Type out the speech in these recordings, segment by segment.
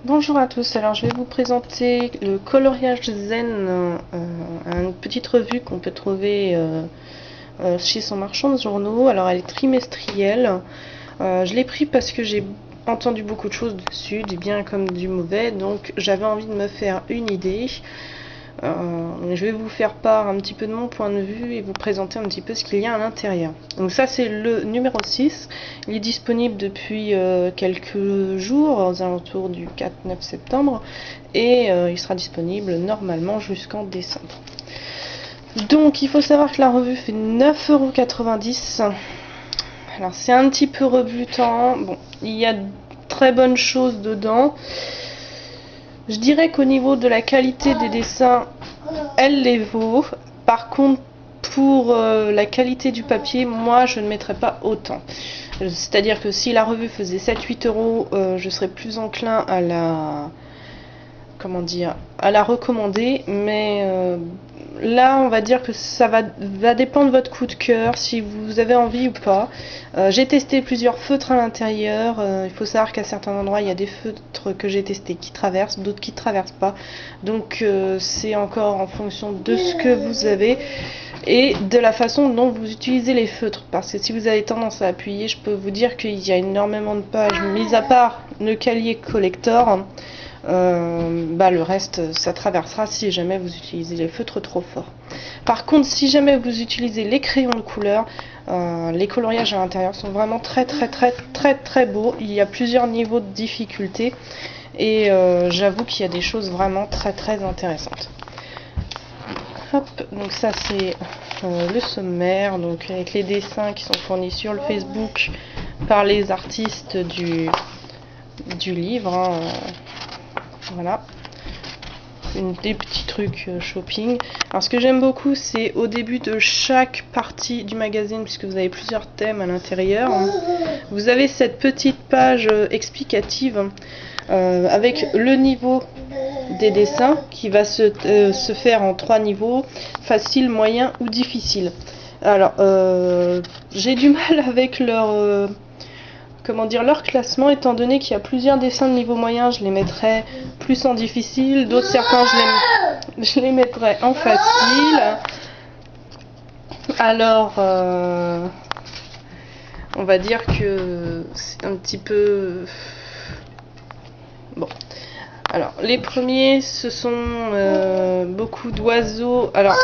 Bonjour à tous, alors je vais vous présenter le coloriage zen, une petite revue qu'on peut trouver chez son marchand de journaux. Alors elle est trimestrielle, je l'ai pris parce que j'ai entendu beaucoup de choses dessus, du bien comme du mauvais, donc j'avais envie de me faire une idée. Je vais vous faire part un petit peu de mon point de vue et vous présenter un petit peu ce qu'il y a à l'intérieur. Donc ça c'est le numéro 6, il est disponible depuis quelques jours, aux alentours du 4-9 septembre, et il sera disponible normalement jusqu'en décembre. Donc il faut savoir que la revue fait 9,90 €. Alors c'est un petit peu rebutant, bon, il y a de très bonnes choses dedans. Je dirais qu'au niveau de la qualité des dessins, elle les vaut. Par contre, pour la qualité du papier, moi je ne mettrais pas autant. C'est-à-dire que si la revue faisait 7-8 €, je serais plus enclin à la recommander, mais là on va dire que ça va dépendre de votre coup de cœur, si vous avez envie ou pas. J'ai testé plusieurs feutres à l'intérieur, il faut savoir qu'à certains endroits il y a des feutres que j'ai testés qui traversent, d'autres qui ne traversent pas, donc c'est encore en fonction de ce que vous avez et de la façon dont vous utilisez les feutres, parce que si vous avez tendance à appuyer, je peux vous dire qu'il y a énormément de pages, mis à part le cahier collector. Le reste ça traversera si jamais vous utilisez les feutres trop forts. Par contre, si jamais vous utilisez les crayons de couleur, les coloriages à l'intérieur sont vraiment très beaux. Il y a plusieurs niveaux de difficulté et j'avoue qu'il y a des choses vraiment très intéressantes. Hop, donc ça c'est le sommaire, donc avec les dessins qui sont fournis sur le Facebook par les artistes du livre, hein. Voilà, des petits trucs shopping. Alors ce que j'aime beaucoup, c'est au début de chaque partie du magazine, puisque vous avez plusieurs thèmes à l'intérieur, vous avez cette petite page explicative avec le niveau des dessins qui va se faire en 3 niveaux: facile, moyen ou difficile. Alors j'ai du mal avec leur classement, étant donné qu'il y a plusieurs dessins de niveau moyen, je les mettrais plus en difficile, d'autres certains je les mettrais en facile. Alors on va dire que c'est un petit peu bon. Alors les premiers, ce sont beaucoup d'oiseaux. Alors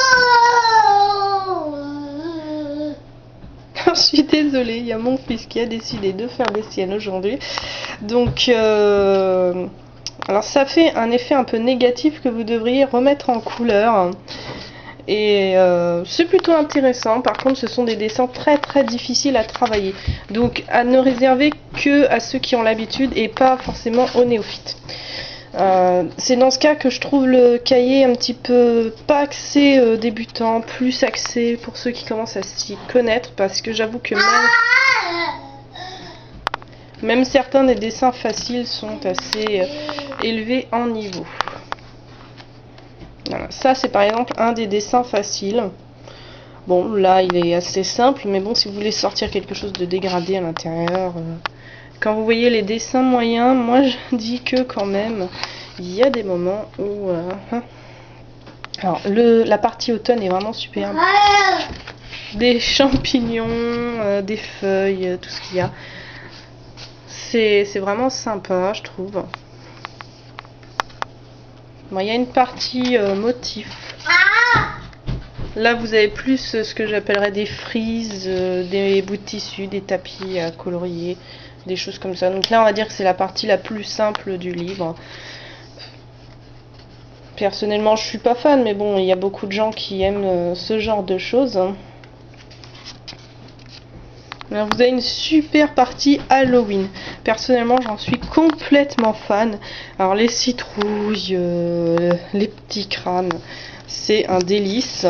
je suis désolée, il y a mon fils qui a décidé de faire des siennes aujourd'hui. Donc, alors ça fait un effet un peu négatif que vous devriez remettre en couleur. Et c'est plutôt intéressant. Par contre, ce sont des dessins très difficiles à travailler. Donc, à ne réserver que à ceux qui ont l'habitude et pas forcément aux néophytes. C'est dans ce cas que je trouve le cahier un petit peu pas axé débutant, plus axé pour ceux qui commencent à s'y connaître, parce que j'avoue que même certains des dessins faciles sont assez élevés en niveau. Voilà. Ça c'est par exemple un des dessins faciles. Bon, là il est assez simple, mais bon, si vous voulez sortir quelque chose de dégradé à l'intérieur, quand vous voyez les dessins moyens, moi je dis que quand même, il y a des moments où... Alors, la partie automne est vraiment superbe. Des champignons, des feuilles, tout ce qu'il y a. C'est vraiment sympa, je trouve. Bon, il y a une partie motif. Là, vous avez plus ce que j'appellerais des frises, des bouts de tissu, des tapis à colorier, des choses comme ça. Donc là, on va dire que c'est la partie la plus simple du livre. Personnellement, je suis pas fan, mais bon, il y a beaucoup de gens qui aiment ce genre de choses. Alors, vous avez une super partie Halloween. Personnellement, j'en suis complètement fan. Alors, les citrouilles, les petits crânes, c'est un délice.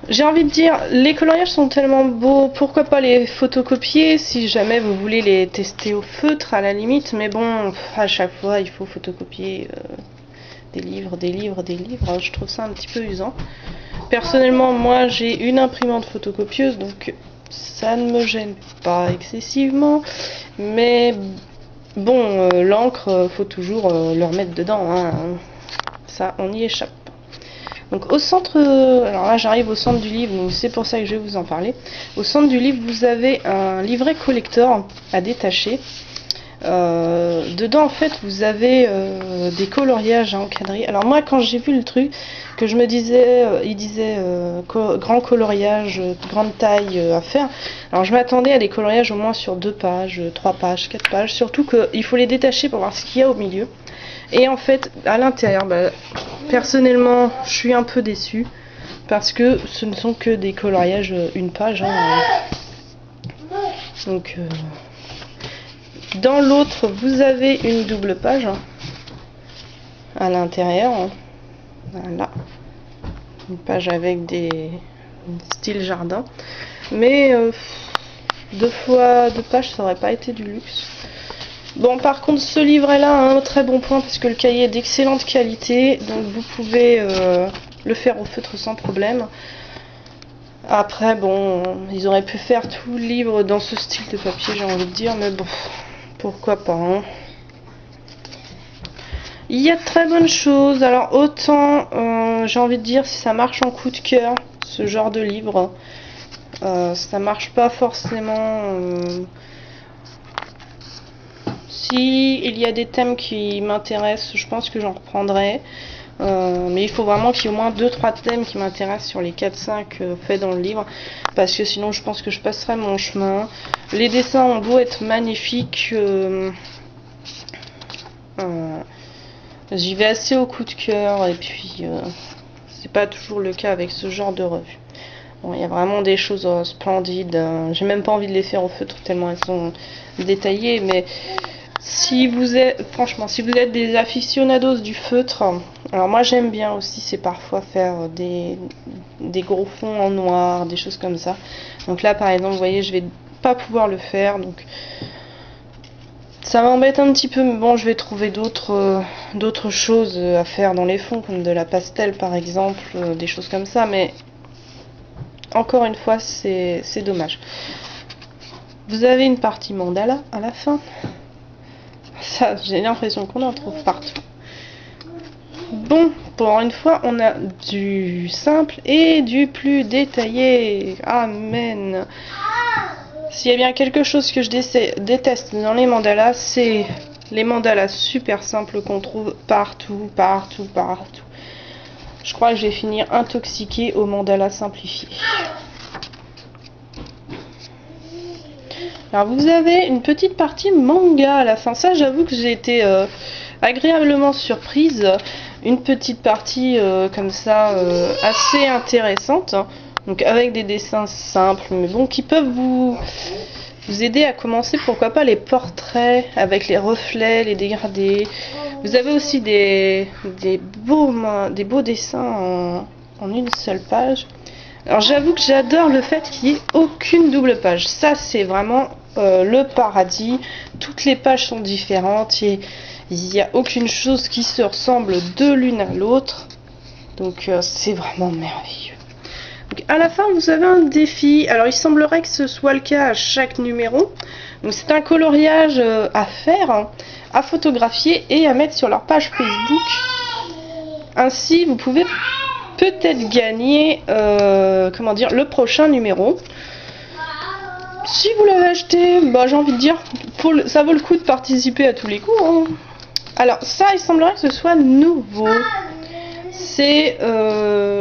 J'ai envie de dire, les coloriages sont tellement beaux, pourquoi pas les photocopier si jamais vous voulez les tester au feutre à la limite, mais bon, à chaque fois il faut photocopier des livres, je trouve ça un petit peu usant. Personnellement, moi j'ai une imprimante photocopieuse, donc ça ne me gêne pas excessivement, mais Bon, l'encre, faut toujours le remettre dedans, hein. Ça, on y échappe. Donc au centre, alors là j'arrive au centre du livre, donc c'est pour ça que je vais vous en parler. Au centre du livre, vous avez un livret collector à détacher. Dedans en fait vous avez des coloriages à encadrer. Alors moi quand j'ai vu le truc, que je me disais, il disait grand coloriage, grande taille à faire. Alors je m'attendais à des coloriages au moins sur 2 pages, 3 pages, 4 pages. Surtout qu'il faut les détacher pour voir ce qu'il y a au milieu. Et en fait à l'intérieur, personnellement je suis un peu déçue. Parce que ce ne sont que des coloriages une page. Hein. Donc... dans l'autre, vous avez une double page hein, à l'intérieur. Hein. Voilà. Une page avec des styles jardin. Mais 2 fois 2 pages, ça aurait pas été du luxe. Bon, par contre, ce livret-là a un très bon point parce que le cahier est d'excellente qualité. Donc, vous pouvez le faire au feutre sans problème. Après, bon, ils auraient pu faire tout le livre dans ce style de papier, j'ai envie de dire. Mais bon... pourquoi pas hein. Il y a de très bonnes choses. Alors autant j'ai envie de dire si ça marche en coup de cœur, ce genre de livre, ça marche pas forcément. Si il y a des thèmes qui m'intéressent, je pense que j'en reprendrai. Mais il faut vraiment qu'il y ait au moins 2-3 thèmes qui m'intéressent sur les 4-5 faits dans le livre. Parce que sinon je pense que je passerai mon chemin. Les dessins ont beau être magnifiques. J'y vais assez au coup de cœur. Et puis c'est pas toujours le cas avec ce genre de revue. Bon, il y a vraiment des choses splendides. J'ai même pas envie de les faire au feutre tellement elles sont détaillées. Mais... si vous êtes, franchement, si vous êtes des aficionados du feutre, alors moi j'aime bien aussi, c'est parfois faire des gros fonds en noir, des choses comme ça. Donc là par exemple, vous voyez, je vais pas pouvoir le faire, donc ça m'embête un petit peu, mais bon, je vais trouver d'autres choses à faire dans les fonds, comme de la pastel par exemple, des choses comme ça, mais encore une fois, c'est dommage. Vous avez une partie mandala à la fin. Ça, j'ai l'impression qu'on en trouve partout. Bon, pour une fois, on a du simple et du plus détaillé. Amen. S'il y a bien quelque chose que je déteste dans les mandalas, c'est les mandalas super simples qu'on trouve partout, partout, partout. Je crois que je vais finir intoxiquée aux mandalas simplifiés. Alors vous avez une petite partie manga à la fin. Ça, j'avoue que j'ai été agréablement surprise. Une petite partie comme ça assez intéressante. Donc avec des dessins simples, mais bon, qui peuvent vous aider à commencer, pourquoi pas, les portraits avec les reflets, les dégradés. Vous avez aussi des beaux dessins en une seule page. Alors j'avoue que j'adore le fait qu'il n'y ait aucune double page. Ça c'est vraiment le paradis. Toutes les pages sont différentes. Il n'y a aucune chose qui se ressemble de l'une à l'autre. Donc c'est vraiment merveilleux. Donc, à la fin vous avez un défi. Alors il semblerait que ce soit le cas à chaque numéro. Donc c'est un coloriage à faire, hein, à photographier et à mettre sur leur page Facebook. Ainsi vous pouvez peut-être gagner comment dire, le prochain numéro. Si vous l'avez acheté, j'ai envie de dire, ça vaut le coup de participer à tous les coups. Hein. Alors ça, il semblerait que ce soit nouveau. C'est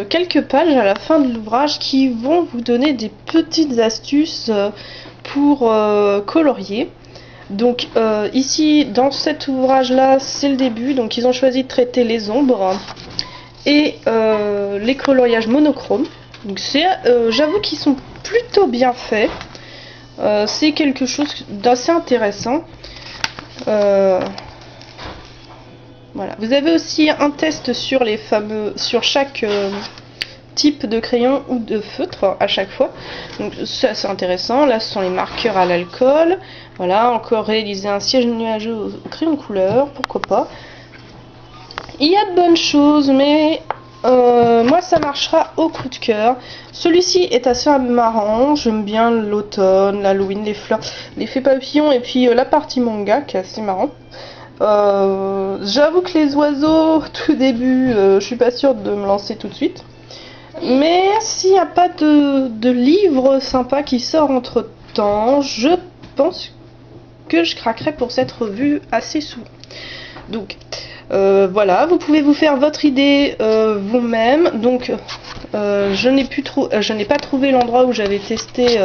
quelques pages à la fin de l'ouvrage qui vont vous donner des petites astuces pour colorier. Donc ici, dans cet ouvrage-là, c'est le début. Donc ils ont choisi de traiter les ombres et les coloriages monochromes. Donc j'avoue qu'ils sont plutôt bien faits. C'est quelque chose d'assez intéressant. Voilà. Vous avez aussi un test sur sur chaque type de crayon ou de feutre à chaque fois. Donc c'est assez intéressant. Là, ce sont les marqueurs à l'alcool. Voilà, encore réaliser un siège nuageux au crayon couleur, pourquoi pas. Il y a de bonnes choses, mais Moi ça marchera au coup de cœur. Celui-ci est assez marrant, j'aime bien l'automne, l'Halloween, les fleurs, l'effet papillon et puis la partie manga qui est assez marrant. J'avoue que les oiseaux, tout début, je suis pas sûre de me lancer tout de suite. Mais s'il n'y a pas de livre sympa qui sort entre temps, je pense que je craquerai pour cette revue assez souvent. Donc voilà, vous pouvez vous faire votre idée vous-même. Donc je n'ai pas trouvé l'endroit où j'avais testé.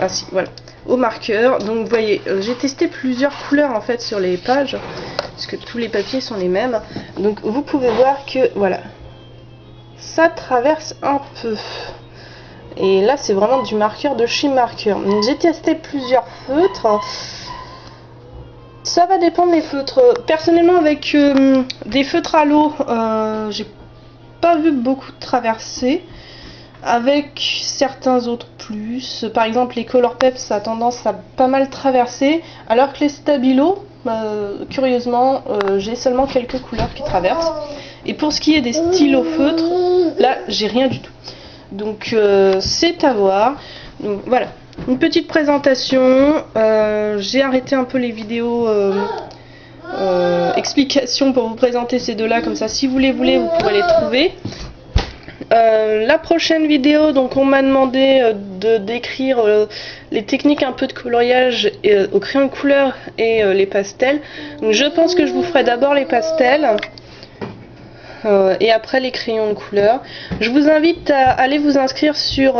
Ah si, voilà, au marqueur. Donc vous voyez, j'ai testé plusieurs couleurs en fait sur les pages, parce que tous les papiers sont les mêmes. Donc vous pouvez voir que voilà, ça traverse un peu. Et là c'est vraiment du marqueur de chez Marqueur. J'ai testé plusieurs feutres. Ça va dépendre des feutres. Personnellement avec des feutres à l'eau, j'ai pas vu beaucoup de traversées. Avec certains autres plus. Par exemple les Colourpop ça a tendance à pas mal traverser. Alors que les Stabilo, curieusement, j'ai seulement quelques couleurs qui traversent. Et pour ce qui est des stylos feutres, là j'ai rien du tout. Donc c'est à voir. Donc voilà, une petite présentation. J'ai arrêté un peu les vidéos explications pour vous présenter ces deux-là, comme ça si vous les voulez vous pourrez les trouver. La prochaine vidéo, donc on m'a demandé de décrire les techniques un peu de coloriage au crayon de couleur et les pastels. Donc je pense que je vous ferai d'abord les pastels et après les crayons de couleur. Je vous invite à aller vous inscrire sur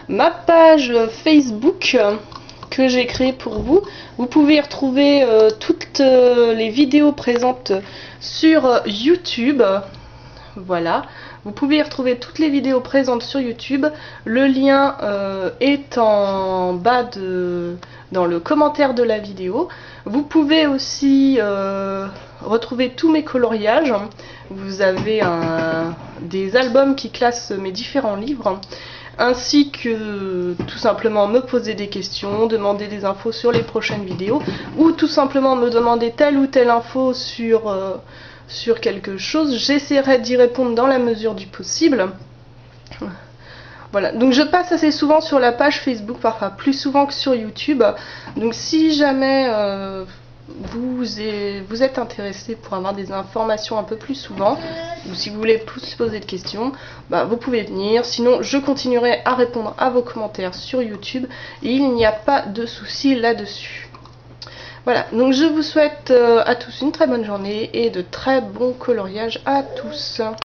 ma page Facebook que j'ai créée pour vous. Vous pouvez y retrouver toutes les vidéos présentes sur YouTube. Voilà, vous pouvez y retrouver toutes les vidéos présentes sur YouTube. Le lien est en bas dans le commentaire de la vidéo. Vous pouvez aussi retrouver tous mes coloriages. Vous avez des albums qui classent mes différents livres, ainsi que tout simplement me poser des questions, demander des infos sur les prochaines vidéos, ou tout simplement me demander telle ou telle info sur quelque chose. J'essaierai d'y répondre dans la mesure du possible. Voilà, donc je passe assez souvent sur la page Facebook, parfois plus souvent que sur YouTube. Donc si jamais vous êtes intéressé pour avoir des informations un peu plus souvent, ou si vous voulez plus poser de questions, vous pouvez venir. Sinon je continuerai à répondre à vos commentaires sur YouTube et il n'y a pas de souci là-dessus. Voilà, donc je vous souhaite à tous une très bonne journée et de très bons coloriages à tous.